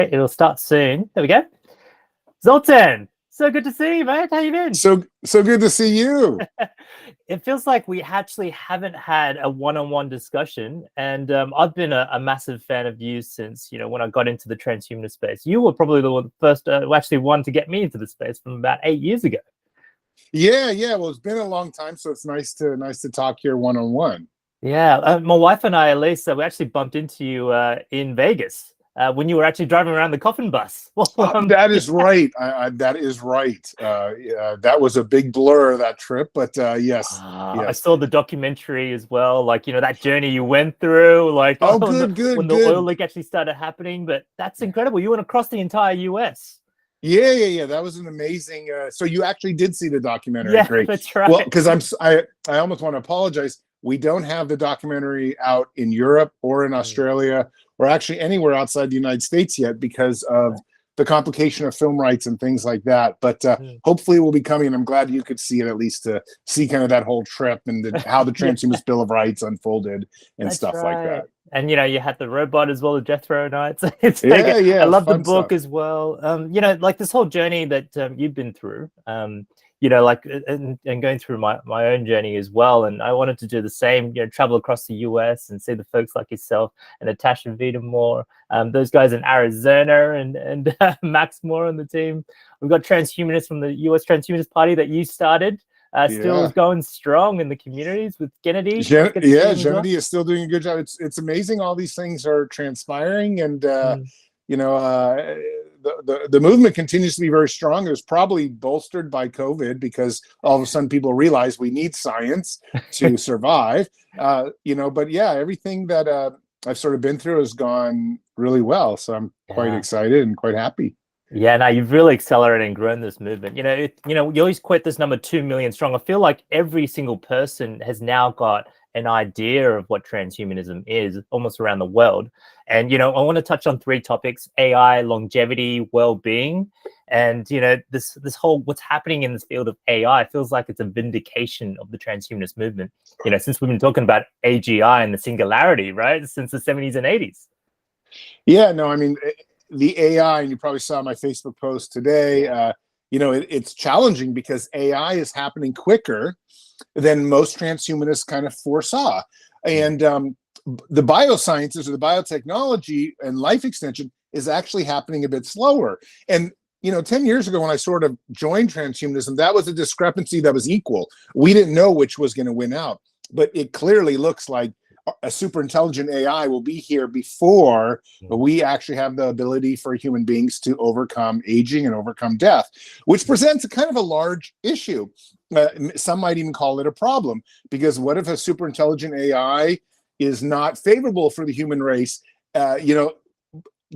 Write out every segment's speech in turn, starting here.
It'll start soon. There we go. Zoltan, so good to see you, mate. How you been? So good to see you. It feels like we actually haven't had a one-on-one discussion, and I've been a massive fan of you since when I got into the transhumanist space. You were probably the first, actually, one to get me into the space from about 8 years ago. Yeah. Well, it's been a long time, so it's nice to talk here one on one. Yeah, my wife and I, Elisa, we actually bumped into you in Vegas when you were actually driving around the coffin bus. That is right. That is right. That was a big blur, that trip, but yes. I saw the documentary as well, like that journey you went through, like Oh, when the oil leak actually started happening. But that's incredible. You went across the entire US. Yeah. That was an amazing. So you actually did see the documentary. Yeah, Great. that's right. Well, because I almost want to apologize. We don't have the documentary out in Europe or in Australia or actually anywhere outside the United States yet because of the complication of film rights and things like that. But hopefully it will be coming. And I'm glad you could see it, at least to see kind of that whole trip and how the Transhumanist Bill of Rights unfolded and stuff like that. And you had the robot as well, the Death Row Nights. It's I love the book stuff as well. Like this whole journey that you've been through. Like and going through my own journey as well. And I wanted to do the same, travel across the US and see the folks like yourself and Natasha Vida Moore, those guys in Arizona and Max Moore on the team. We've got transhumanists from the US Transhumanist Party that you started. Still going strong in the communities with Kennedy. Kennedy is still doing a good job. It's amazing all these things are transpiring, and the movement continues to be very strong. It was probably bolstered by COVID because all of a sudden people realize we need science to survive. But yeah, everything that I've sort of been through has gone really well. So I'm quite excited and quite happy. Yeah, no, you've really accelerated and grown this movement. You always quote this number 2 million strong. I feel like every single person has now got an idea of what transhumanism is almost around the world. And, I want to touch on 3 topics: AI, longevity, well-being. And, this whole what's happening in this field of AI feels like it's a vindication of the transhumanist movement, since we've been talking about AGI and the singularity, right? Since the 70s and 80s. Yeah, no, I mean, the AI, and you probably saw my Facebook post today, it's challenging because AI is happening quicker than most transhumanists kind of foresaw. And the biosciences or the biotechnology and life extension is actually happening a bit slower. And 10 years ago when I sort of joined transhumanism, that was a discrepancy that was equal. We didn't know which was going to win out, but it clearly looks like a super intelligent AI will be here before we actually have the ability for human beings to overcome aging and overcome death, which presents a kind of a large issue. Some might even call it a problem, because what if a super intelligent AI is not favorable for the human race?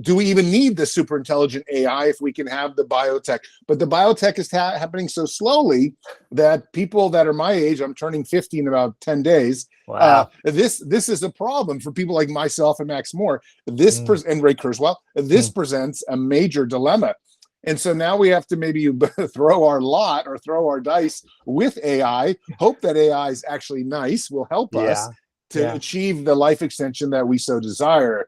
Do we even need the super intelligent AI if we can have the biotech? But the biotech is happening so slowly that people that are my age, I'm turning 50 in about 10 days. Wow. This is a problem for people like myself and Max Moore. And Ray Kurzweil. This presents a major dilemma. And so now we have to maybe throw our lot or throw our dice with AI, hope that AI is actually nice, will help us to achieve the life extension that we so desire.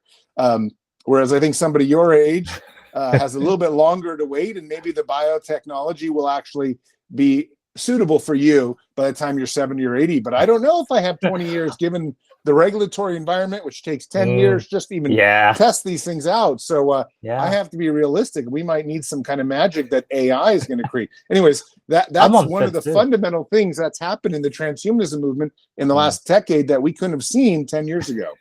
Whereas I think somebody your age has a little bit longer to wait, and maybe the biotechnology will actually be suitable for you by the time you're 70 or 80. But I don't know if I have 20 years, given the regulatory environment, which takes 10 years just to even test these things out. So I have to be realistic. We might need some kind of magic that AI is going to create. Anyways, that's one of the fundamental things that's happened in the transhumanism movement in the last decade that we couldn't have seen 10 years ago.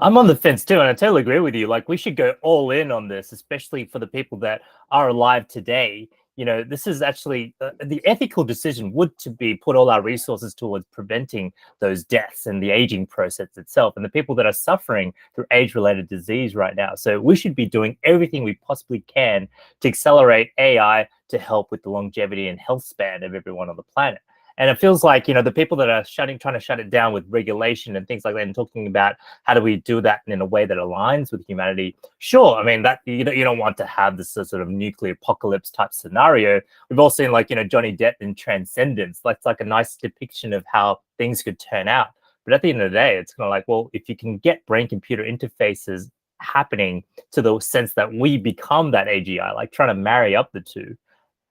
I'm on the fence too, and I totally agree with you. Like, we should go all in on this, especially for the people that are alive today. This is actually the ethical decision would to be put all our resources towards preventing those deaths and the aging process itself, and the people that are suffering through age-related disease right now. So we should be doing everything we possibly can to accelerate AI to help with the longevity and health span of everyone on the planet. And it feels like, the people that are trying to shut it down with regulation and things like that, and talking about how do we do that in a way that aligns with humanity. Sure, I mean, that you don't want to have this sort of nuclear apocalypse type scenario. We've all seen Johnny Depp in Transcendence. That's like a nice depiction of how things could turn out. But at the end of the day, it's kind of like, well, if you can get brain computer interfaces happening to the sense that we become that AGI, like trying to marry up the two.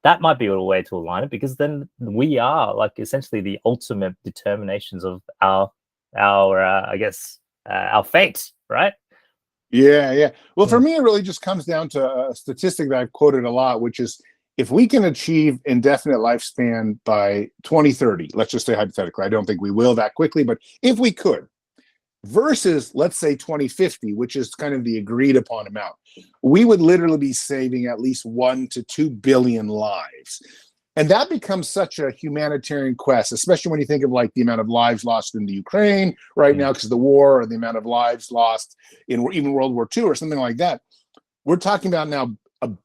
That might be a way to align it, because then we are like essentially the ultimate determinations of our I guess our fate, right? Yeah. Well, for me, it really just comes down to a statistic that I've quoted a lot, which is if we can achieve indefinite lifespan by 2030, let's just say hypothetically, I don't think we will that quickly, but if we could, versus let's say 2050, which is kind of the agreed upon amount, we would literally be saving at least 1 to 2 billion lives. And that becomes such a humanitarian quest, especially when you think of like the amount of lives lost in the Ukraine right now because of the war, or the amount of lives lost in even World War II or something like that. We're talking about now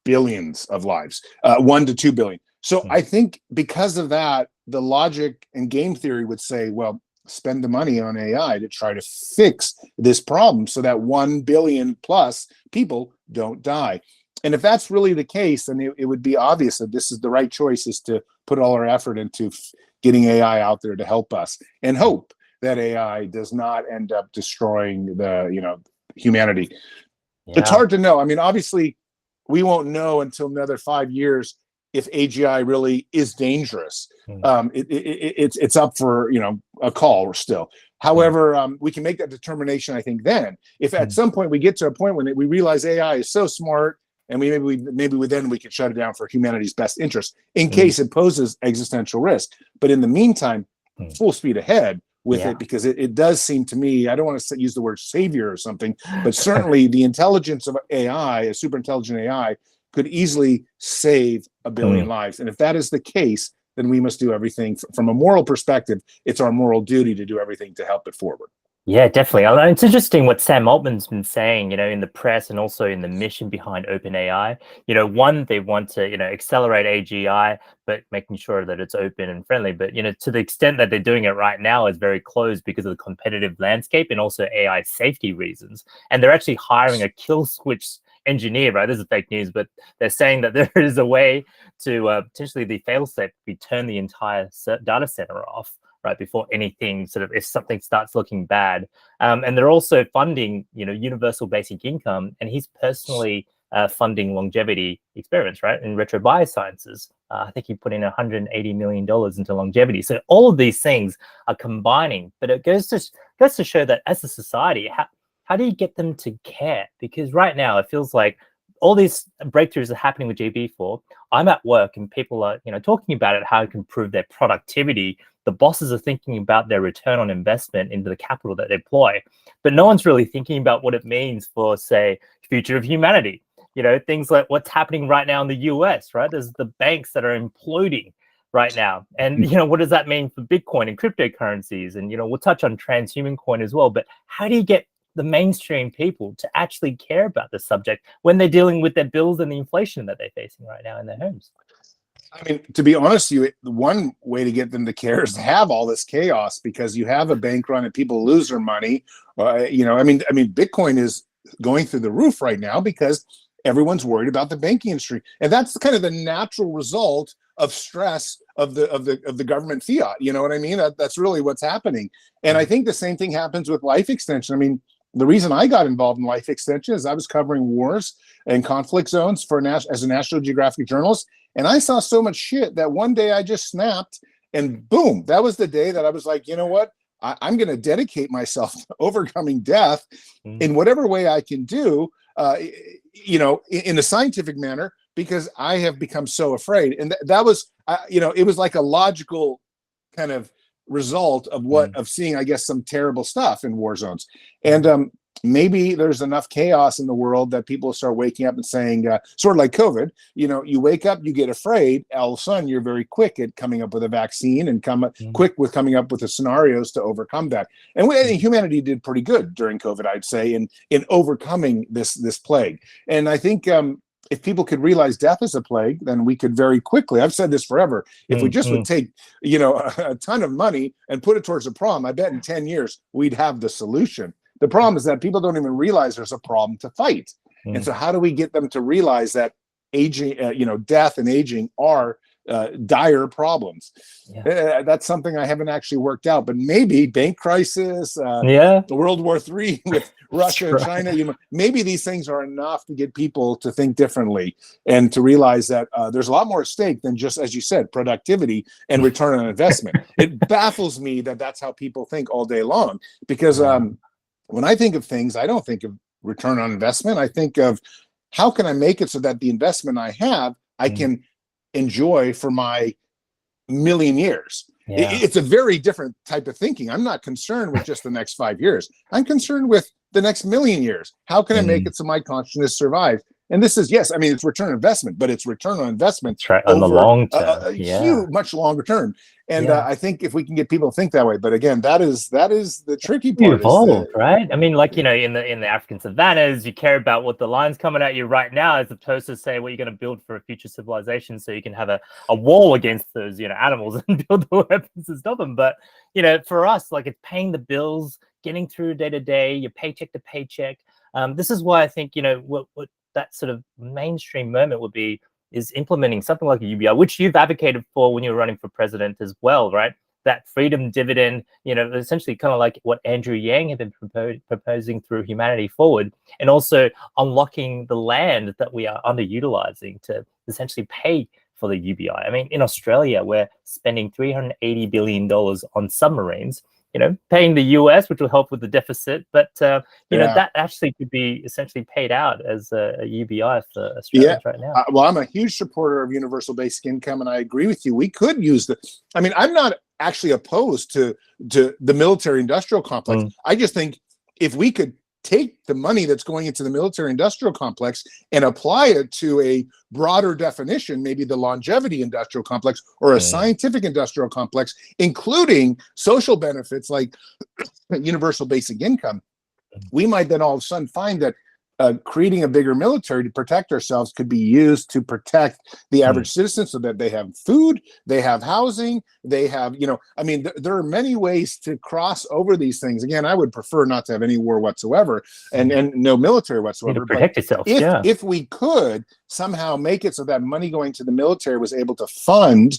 billions of lives, 1 to 2 billion. So I think because of that, the logic and game theory would say, well, spend the money on AI to try to fix this problem so that 1 billion plus people don't die. And if that's really the case, then it would be obvious that this is the right choice, is to put all our effort into getting AI out there to help us, and hope that AI does not end up destroying humanity. It's hard to know. I mean, obviously, we won't know until another 5 years if AGI really is dangerous. It's up for a call still. However, we can make that determination, I think, then. If at some point we get to a point when we realize AI is so smart, and maybe we can shut it down for humanity's best interest in case it poses existential risk. But in the meantime, full speed ahead with it, because it does seem to me, I don't want to use the word savior or something, but certainly the intelligence of AI, a super intelligent AI, could easily save 1 billion lives. And if that is the case, then we must do everything from a moral perspective. It's our moral duty to do everything to help it forward. Yeah, definitely. It's interesting what Sam Altman's been saying, in the press and also in the mission behind OpenAI. One, they want to, accelerate AGI, but making sure that it's open and friendly. But, to the extent that they're doing it right now is very closed because of the competitive landscape and also AI safety reasons. And they're actually hiring a kill switch engineer, right? This is fake news, but they're saying that there is a way to potentially the fail-safe, we turn the entire data center off, right, before anything if something starts looking bad. And they're also funding, universal basic income, and he's personally funding longevity experiments, right, in retro biosciences. I think he put in $180 million into longevity. So all of these things are combining, but it goes to show that as a society, how do you get them to care? Because right now it feels like all these breakthroughs are happening with GB4. I'm at work and people are, talking about it, how it can improve their productivity. The bosses are thinking about their return on investment into the capital that they deploy, but no one's really thinking about what it means for, say, future of humanity. Things like what's happening right now in the US, right? There's the banks that are imploding right now. And, what does that mean for Bitcoin and cryptocurrencies? And, we'll touch on transhuman coin as well. But how do you get the mainstream people to actually care about the subject when they're dealing with their bills and the inflation that they're facing right now in their homes? I mean, to be honest with you, one way to get them to care is to have all this chaos, because you have a bank run and people lose their money. Bitcoin is going through the roof right now because everyone's worried about the banking industry, and that's kind of the natural result of stress of the government fiat. You know what I mean? That's really what's happening. And I think the same thing happens with life extension. I mean, the reason I got involved in life extension is I was covering wars and conflict zones as a National Geographic journalist. And I saw so much shit that one day I just snapped, and boom, that was the day that I was like, you know what? I'm going to dedicate myself to overcoming death in whatever way I can do, in a scientific manner, because I have become so afraid. And that was, it was like a logical kind of result of of seeing, I guess, some terrible stuff in war zones. And maybe there's enough chaos in the world that people start waking up and saying, sort of like COVID, you wake up, you get afraid, all of a sudden you're very quick at coming up with a vaccine and quick with coming up with the scenarios to overcome that. And humanity did pretty good during COVID, I'd say, in overcoming this plague. And I think if people could realize death is a plague, then we could very quickly, I've said this forever, if we just would take, a ton of money and put it towards a problem, I bet in 10 years, we'd have the solution. The problem is that people don't even realize there's a problem to fight. And so how do we get them to realize that aging, death and aging are dire problems. Yeah. That's something I haven't actually worked out, but maybe bank crisis, World War III with Russia and China, maybe these things are enough to get people to think differently and to realize that there's a lot more at stake than just, as you said, productivity and return on investment. It baffles me that that's how people think all day long, because when I think of things, I don't think of return on investment. I think of how can I make it so that the investment I have, I can enjoy for my million years. It's a very different type of thinking. I'm not concerned with just the next 5 years. I'm concerned with the next million years. How can I make it so my consciousness survives? And this is, yes, I mean, it's return on investment, but it's return on investment on the long term, a huge, much longer term. And I think if we can get people to think that way, but again, that is the tricky part. Evolved, right? I mean, like, in the African savannas, you care about what the lion's coming at you right now, as opposed to say what you're going to build for a future civilization, so you can have a wall against those animals and build the weapons to stop them. But for us, like, it's paying the bills, getting through day to day, your paycheck to paycheck. This is why I think what that sort of mainstream moment would be is implementing something like a UBI, which you've advocated for when you were running for president as well, right? That freedom dividend, essentially kind of like what Andrew Yang had been proposing through Humanity Forward, and also unlocking the land that we are underutilizing to essentially pay for the UBI. I mean, in Australia, we're spending $380 billion on submarines, paying the US, which will help with the deficit, but that actually could be essentially paid out as a UBI for Australians right now. Well, I'm a huge supporter of universal basic income, and I agree with you. We could use I mean, I'm not actually opposed to the military industrial complex. I just think if we could take the money that's going into the military industrial complex and apply it to a broader definition, maybe the longevity industrial complex or a scientific industrial complex, including social benefits like universal basic income, we might then all of a sudden find that creating a bigger military to protect ourselves could be used to protect the average citizen, so that they have food, they have housing, they have, I mean, there are many ways to cross over these things. Again, I would prefer not to have any war whatsoever and no military whatsoever. To protect yourself. If we could somehow make it so that money going to the military was able to fund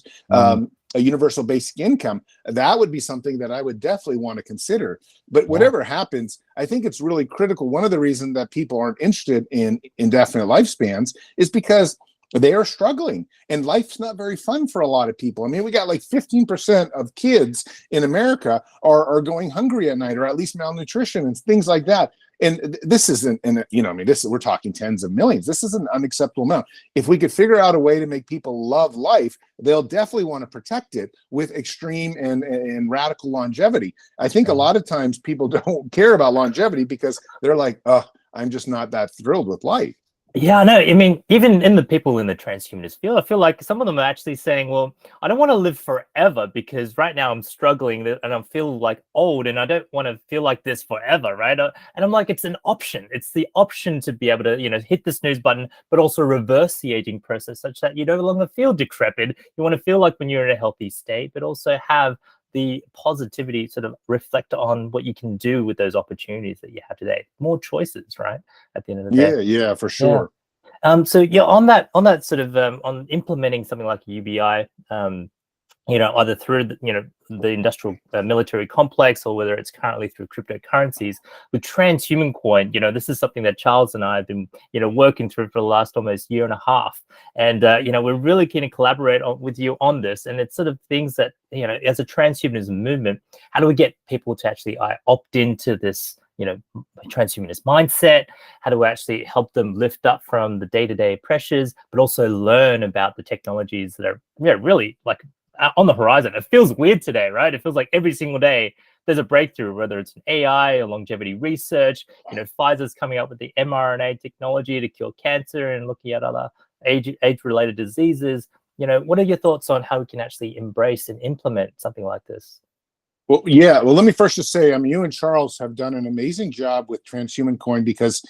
a universal basic income, that would be something that I would definitely want to consider. But whatever happens, I think it's really critical. One of the reasons that people aren't interested in indefinite lifespans is because they are struggling, and life's not very fun for a lot of people. I mean, we got like 15% of kids in America are going hungry at night, or at least malnutrition and things like that. And this isn't, we're talking tens of millions. This is an unacceptable amount. If we could figure out a way to make people love life, they'll definitely want to protect it with extreme and radical longevity. I think a lot of times people don't care about longevity because they're like, oh, I'm just not that thrilled with life. Yeah, no, I mean, even in the people in the transhumanist field, I feel like some of them are actually saying, well, I don't want to live forever because right now I'm struggling and I feel like old and I don't want to feel like this forever, right? And I'm like, it's an option. It's the option to be able to, hit the snooze button, but also reverse the aging process such that you no longer feel decrepit. You want to feel like when you're in a healthy state, but also have the positivity sort of reflect on what you can do with those opportunities that you have today. More choices, right? At the end of the day. Yeah, for sure. So on that sort of on implementing something like a UBI, either through the industrial military complex, or whether it's currently through cryptocurrencies with transhuman coin, this is something that Charles and I have been working through for the last almost year and a half, and we're really keen to collaborate with you on this. And it's sort of things that as a transhumanism movement, how do we get people to actually opt into this transhumanist mindset? How do we actually help them lift up from the day-to-day pressures, but also learn about the technologies that are really like on the horizon? It feels weird today, right? It feels like every single day there's a breakthrough, whether it's an AI or longevity research. Pfizer's coming up with the mRNA technology to cure cancer and looking at other age-related diseases. What are your thoughts on how we can actually embrace and implement something like this? Well, yeah. Well, let me first just say, you and Charles have done an amazing job with Transhuman Coin, because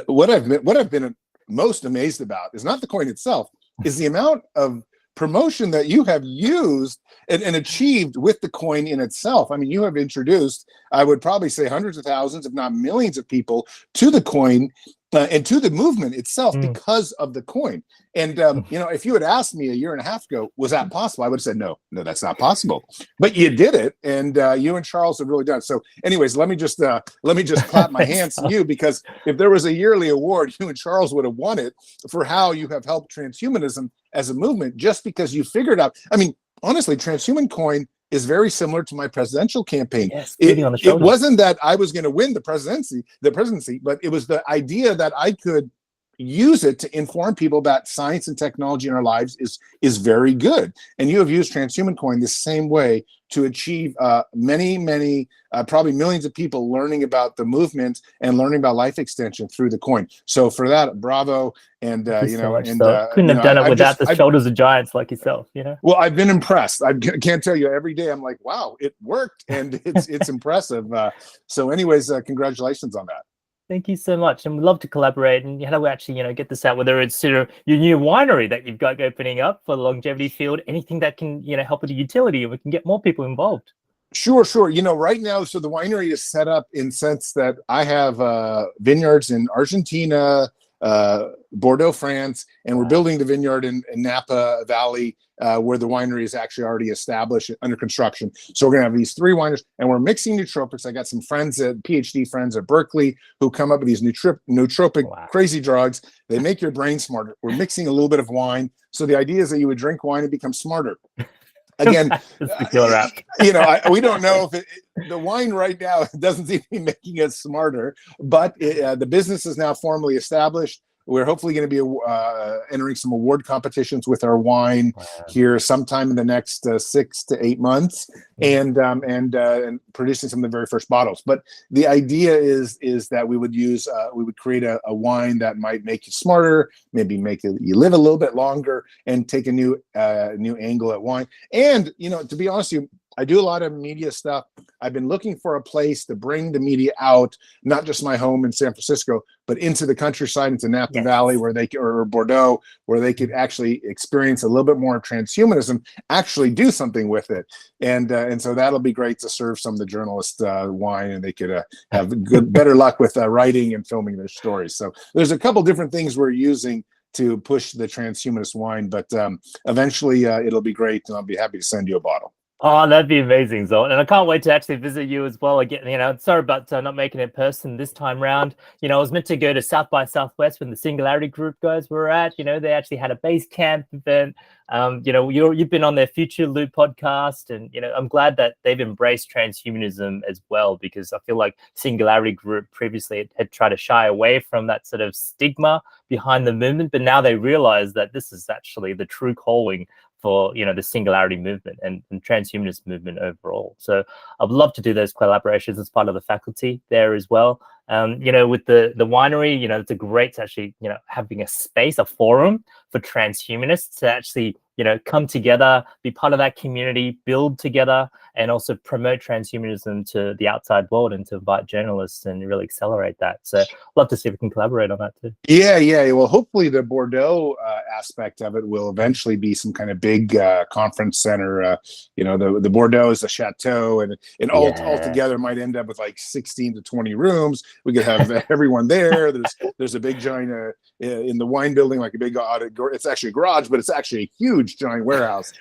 what I've been most amazed about is not the coin itself, is the amount of promotion that you have used and achieved with the coin in itself. I mean, you have introduced, I would probably say, hundreds of thousands, if not millions of people to the coin and to the movement itself because of the coin. And, if you had asked me a year and a half ago, was that possible? I would have said, no, that's not possible. But you did it. And you and Charles have really done it. So anyways, let me just clap my hands to you, because if there was a yearly award, you and Charles would have won it for how you have helped transhumanism as a movement, just because you figured out. I mean, honestly, transhuman coin is very similar to my presidential campaign. Yes, it wasn't that I was going to win the presidency, but it was the idea that I could use it to inform people that science and technology in our lives is very good. And you have used transhuman coin the same way to achieve many, probably millions of people learning about the movement and learning about life extension through the coin. So for that, bravo. And couldn't have done it without the shoulders of giants like yourself. Well, I've been impressed. I can't tell you, every day I'm like, wow, it worked, and it's impressive. So anyways, congratulations on that. Thank you so much, and we'd love to collaborate. And how do we actually, get this out? Whether it's your new winery that you've got opening up for the longevity field, anything that can help with the utility, and we can get more people involved. Sure. Right now, so the winery is set up in sense that I have vineyards in Argentina, Bordeaux, France, and we're building the vineyard in Napa Valley, where the winery is actually already established, under construction. So we're going to have these 3 wineries, and we're mixing nootropics. I got some PhD friends at Berkeley, who come up with these nootropic crazy drugs. They make your brain smarter. We're mixing a little bit of wine. So the idea is that you would drink wine and become smarter. Again, we don't know if the wine right now doesn't seem to be making us smarter, but the business is now formally established. We're hopefully going to be entering some award competitions with our wine here sometime in the next 6 to 8 months, and producing some of the very first bottles. But the idea is that we would create a wine that might make you smarter, maybe make you live a little bit longer, and take a new angle at wine. And to be honest with you, I do a lot of media stuff. I've been looking for a place to bring the media out, not just my home in San Francisco, but into the countryside, into Napa Valley, or Bordeaux, where they could actually experience a little bit more of transhumanism, actually do something with it. And so that'll be great to serve some of the journalists wine, and they could have better luck with writing and filming their stories. So there's a couple different things we're using to push the transhumanist wine, but eventually it'll be great, and I'll be happy to send you a bottle. Oh, that'd be amazing, Zoltan. And I can't wait to actually visit you as well again. Sorry about not making it in person this time round. I was meant to go to South by Southwest when the Singularity Group guys were at. They actually had a base camp event. You've been on their Future Loop podcast, and I'm glad that they've embraced transhumanism as well, because I feel like Singularity Group previously had tried to shy away from that sort of stigma behind the movement, but now they realize that this is actually the true calling for the singularity movement and transhumanist movement overall. So I'd love to do those collaborations as part of the faculty there as well. With the winery, it's a great to actually having a space, a forum for transhumanists to actually come together, be part of that community, build together, and also promote transhumanism to the outside world, and to invite journalists and really accelerate that. So I'd love to see if we can collaborate on that too. Yeah. Well, hopefully the Bordeaux aspect of it will eventually be some kind of big conference center. The Bordeaux is a chateau, and all together might end up with like 16 to 20 rooms. We could have everyone there. There's a big giant in the wine building, like a big audit. It's actually a garage, but it's actually a huge giant warehouse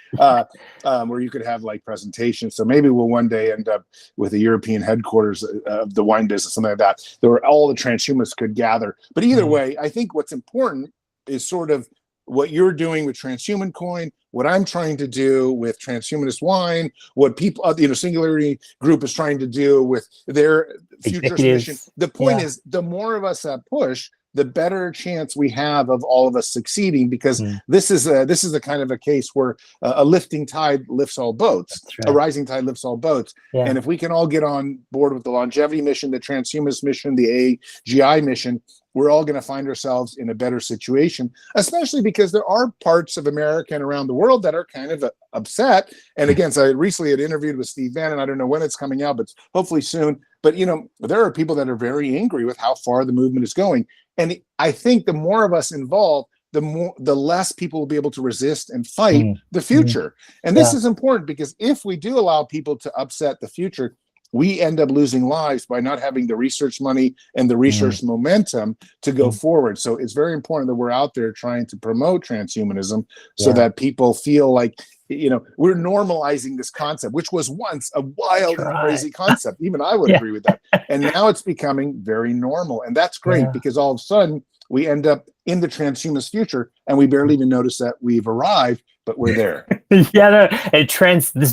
where you could have like presentations. So maybe we'll one day end up with a European headquarters of the wine business, something like that, where all the transhumanists could gather. But either way, I think what's important is sort of what you're doing with transhuman coin, what I'm trying to do with transhumanist wine, what people, Singularity Group is trying to do with their futurist mission. The point is, the more of us that push, the better chance we have of all of us succeeding, because this is a kind of a case where a lifting tide lifts all boats. A rising tide lifts all boats. And if we can all get on board with the longevity mission, the transhumanist mission, the AGI mission, we're all going to find ourselves in a better situation, especially because there are parts of America and around the world that are kind of upset. And again, so I recently had interviewed with Steve Bannon. I don't know when it's coming out, but hopefully soon. But, there are people that are very angry with how far the movement is going. And I think the more of us involved, the less people will be able to resist and fight Mm. the future. And this Yeah. is important because if we do allow people to upset the future, we end up losing lives by not having the research money and the research momentum to go forward. So it's very important that we're out there trying to promote transhumanism so that people feel like, we're normalizing this concept, which was once a wild and crazy concept. Even I would agree with that. And now it's becoming very normal. And that's great because all of a sudden we end up in the transhumanist future and we barely even notice that we've arrived, but we're there. This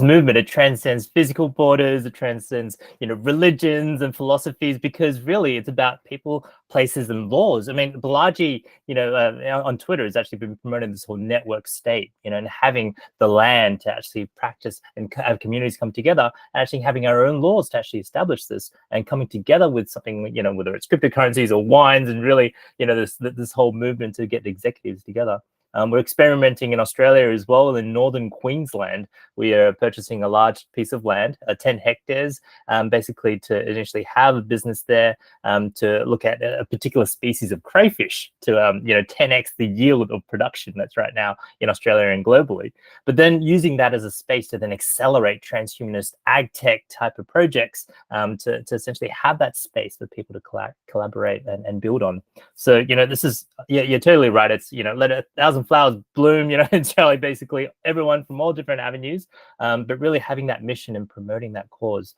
movement, it transcends physical borders, it transcends, religions and philosophies, because really it's about people, places, and laws. I mean, Balaji, on Twitter has actually been promoting this whole network state, and having the land to actually practice and have communities come together, and actually having our own laws to actually establish this, and coming together with something, whether it's cryptocurrencies or wines, and really, this whole movement to get the executives together. We're experimenting in Australia as well. In northern Queensland, we are purchasing a large piece of land, 10 hectares, basically to initially have a business there, to look at a particular species of crayfish to 10x the yield of production that's right now in Australia and globally. But then using that as a space to then accelerate transhumanist ag tech type of projects, to essentially have that space for people to collaborate and build on. So this is, you're totally right. It's let 1,000 flowers bloom, it's really basically everyone from all different avenues, but really having that mission and promoting that cause.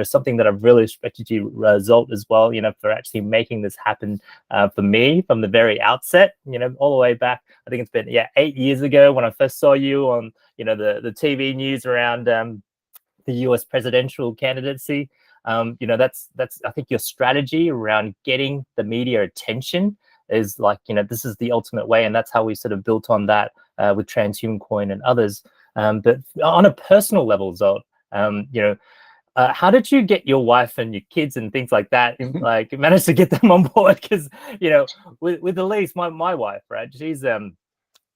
Something that I've really respected you, Zolt, as well, for actually making this happen for me from the very outset, all the way back. I think it's been 8 years ago when I first saw you on the TV news around the US presidential candidacy. That's I think your strategy around getting the media attention is like, this is the ultimate way, and that's how we sort of built on that with Transhuman Coin and others. But on a personal level, Zolt, how did you get your wife and your kids and things like that, like manage to get them on board? Because with Elise, my wife, right, she's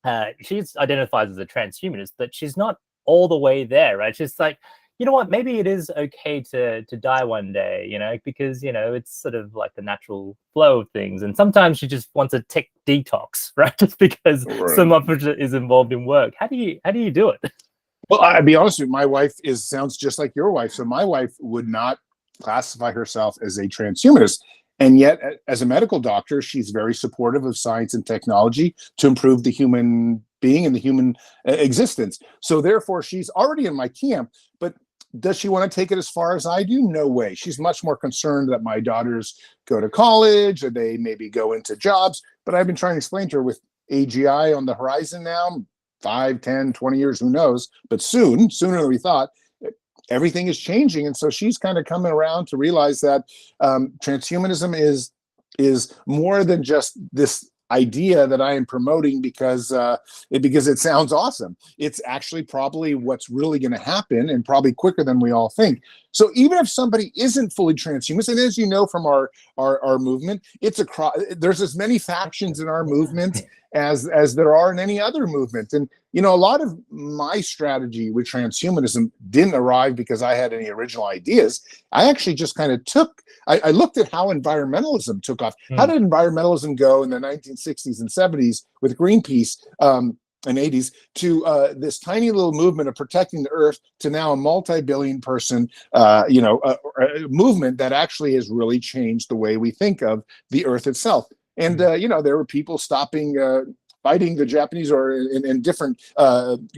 identifies as a transhumanist, but she's not all the way there, right? She's like, what, maybe it is okay to die one day, because it's sort of like the natural flow of things, and sometimes she just wants a tech detox, right? Just because so much is involved in work. How do you do it? Well, I'll be honest with you, my wife sounds just like your wife. So my wife would not classify herself as a transhumanist. And yet, as a medical doctor, she's very supportive of science and technology to improve the human being and the human existence. So therefore, she's already in my camp. But does she want to take it as far as I do? No way. She's much more concerned that my daughters go to college or they maybe go into jobs. But I've been trying to explain to her, with AGI on the horizon now, 5, 10, 20 years, who knows? But sooner than we thought, everything is changing. And so she's kind of coming around to realize that transhumanism is more than just this idea that I am promoting because it sounds awesome. It's actually probably what's really going to happen, and probably quicker than we all think. So even if somebody isn't fully transhumanist, and as you know from our movement, there's as many factions in our movement as there are in any other movement. And a lot of my strategy with transhumanism didn't arrive because I had any original ideas. I actually just kind of I looked at how environmentalism took off. How did environmentalism go in the 1960s and 70s with Greenpeace and 80s to this tiny little movement of protecting the earth, to now a multi-billion person movement that actually has really changed the way we think of the earth itself. And there were people fighting the Japanese or in different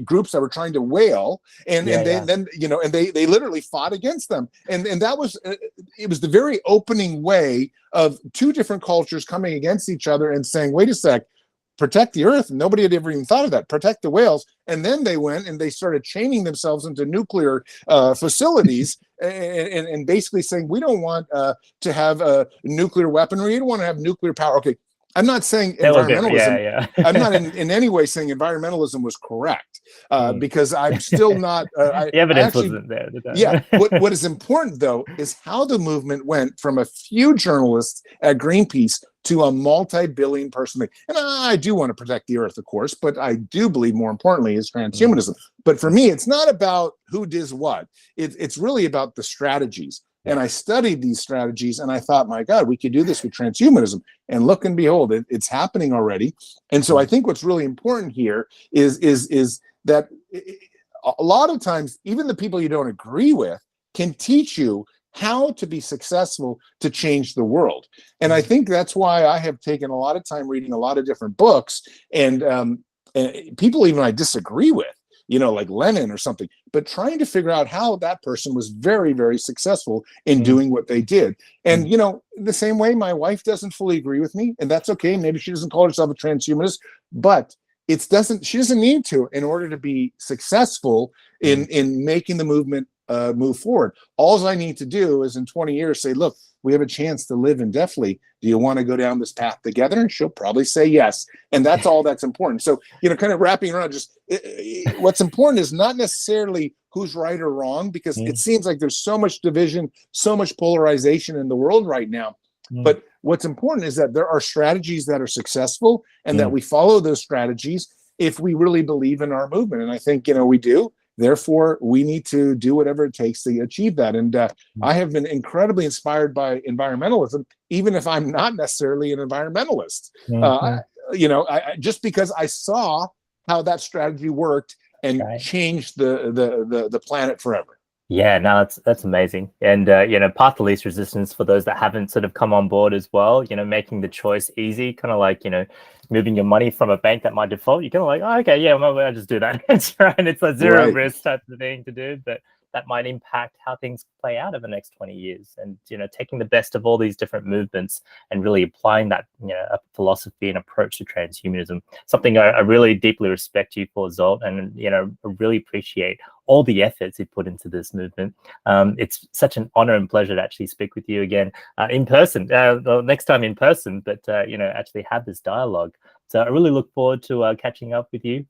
groups that were trying to whale, and they literally fought against them. And that was it was the very opening way of two different cultures coming against each other and saying, wait a sec, protect the earth. Nobody had ever even thought of that. Protect the whales. And then they went and they started chaining themselves into nuclear facilities and basically saying, we don't want to have nuclear weaponry. We don't want to have nuclear power. Okay. I'm not saying environmentalism. I'm not in any way saying environmentalism was correct, because I'm still not. The evidence wasn't there. What is important though is how the movement went from a few journalists at Greenpeace to a multi-billion person thing. And I do want to protect the earth, of course, but I do believe more importantly is transhumanism. But for me, it's not about who does what. It's really about the strategies. And I studied these strategies, and I thought, my God, we could do this with transhumanism. And look and behold, it's happening already. And so I think what's really important here is that a lot of times, even the people you don't agree with can teach you how to be successful to change the world. And I think that's why I have taken a lot of time reading a lot of different books, and people even I disagree with, like Lenin or something, but trying to figure out how that person was very, very successful in doing what they did. And, the same way my wife doesn't fully agree with me, and that's okay. Maybe she doesn't call herself a transhumanist, but she doesn't need to in order to be successful in making the movement move forward. All I need to do is in 20 years say, look, we have a chance to live indefinitely. Do you want to go down this path together? And she'll probably say yes. And that's all that's important. So, kind of wrapping around, what's important is not necessarily who's right or wrong, because it seems like there's so much division, so much polarization in the world right now. But what's important is that there are strategies that are successful, and that we follow those strategies if we really believe in our movement. And I think, we do. Therefore, we need to do whatever it takes to achieve that. And I have been incredibly inspired by environmentalism, even if I'm not necessarily an environmentalist. Just because I saw how that strategy worked and changed the planet forever. Yeah, no, that's amazing. And, path of least resistance for those that haven't sort of come on board as well, making the choice easy, kind of like, moving your money from a bank that might default. You're kind of like, oh, okay, yeah, well, I'll just do that. That's right. It's a zero risk type of thing to do, but that might impact how things play out over the next 20 years. And, taking the best of all these different movements and really applying that, a philosophy and approach to transhumanism, something I really deeply respect you for, Zolt, and, I really appreciate all the efforts you put into this movement. It's such an honor and pleasure to actually speak with you again in person, next time in person, but, actually have this dialogue. So I really look forward to catching up with you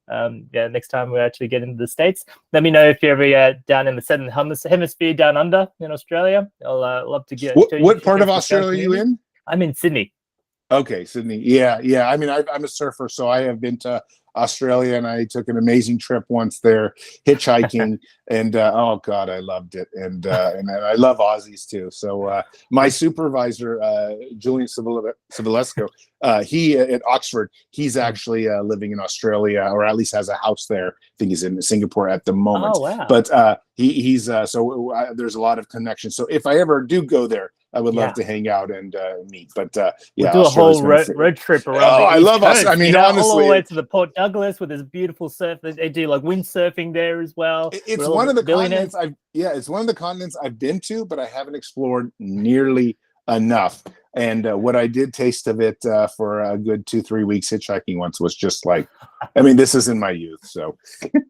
next time we actually get into the States. Let me know if you're ever down in the Southern Hemisphere, down under in Australia. I'll love to get. What part of Australia are you in? I'm in Sydney. Okay, Sydney. Yeah. I mean, I'm a surfer, so I have been to Australia, and I took an amazing trip once there, hitchhiking, and oh God, I loved it, and I love Aussies too. So my supervisor, Julian Civilesco, he at Oxford, he's actually living in Australia, or at least has a house there. I think he's in Singapore at the moment. Oh wow! But he's so there's a lot of connections. So if I ever do go there, I would love to hang out and meet. But we'll do a whole road trip around. Oh, I love us. I mean, honestly, all the way to the Port Douglas with this beautiful surf. They do like windsurfing there as well. It's one of the continents it's one of the continents I've been to, but I haven't explored nearly enough. And what I did taste of it for a good 2-3 weeks hitchhiking once was just like, I mean, this is in my youth. So,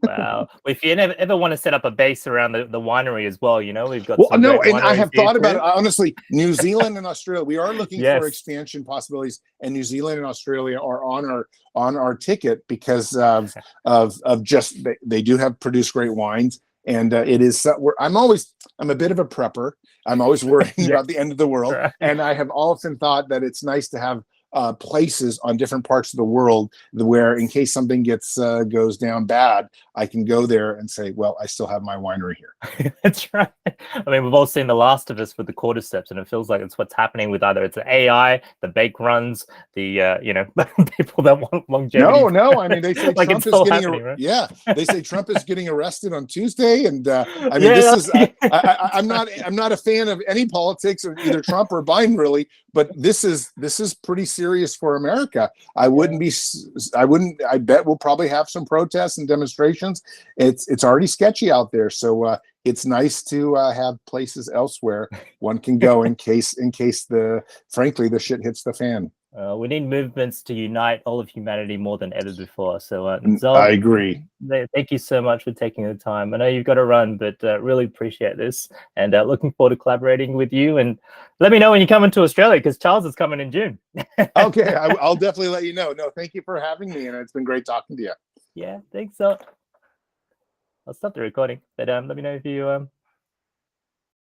wow. Well, if you ever want to set up a base around the winery as well, we've got. Well, no, and I have thought about it honestly. New Zealand and Australia, we are looking for expansion possibilities, and New Zealand and Australia are on our ticket because of just they do have produced great wines. And it is. I'm a bit of a prepper. I'm always worrying about the end of the world, and I have often thought that it's nice to have places on different parts of the world where, in case something goes down bad, I can go there and say, "Well, I still have my winery here." That's right. I mean, we've all seen The Last of Us with the cordyceps, and it feels like it's what's happening with either it's the AI, the bake runs, the people that want longevity. No. I mean, they say like Trump is getting right? They say Trump is getting arrested on Tuesday, and I mean, this is I'm not a fan of any politics of either Trump or Biden really, but this is pretty serious for America. I bet we'll probably have some protests and demonstrations. It's already sketchy out there, so it's nice to have places elsewhere one can go in case frankly the shit hits the fan. We need movements to unite all of humanity more than ever before. So Zol, I agree. Thank you so much for taking the time. I know you've got to run, but really appreciate this, and looking forward to collaborating with you. And let me know when you come into Australia, because Charles is coming in June. Okay, I'll definitely let you know. No, thank you for having me, and it's been great talking to you. Yeah, thanks. I'll stop the recording, but let me know if you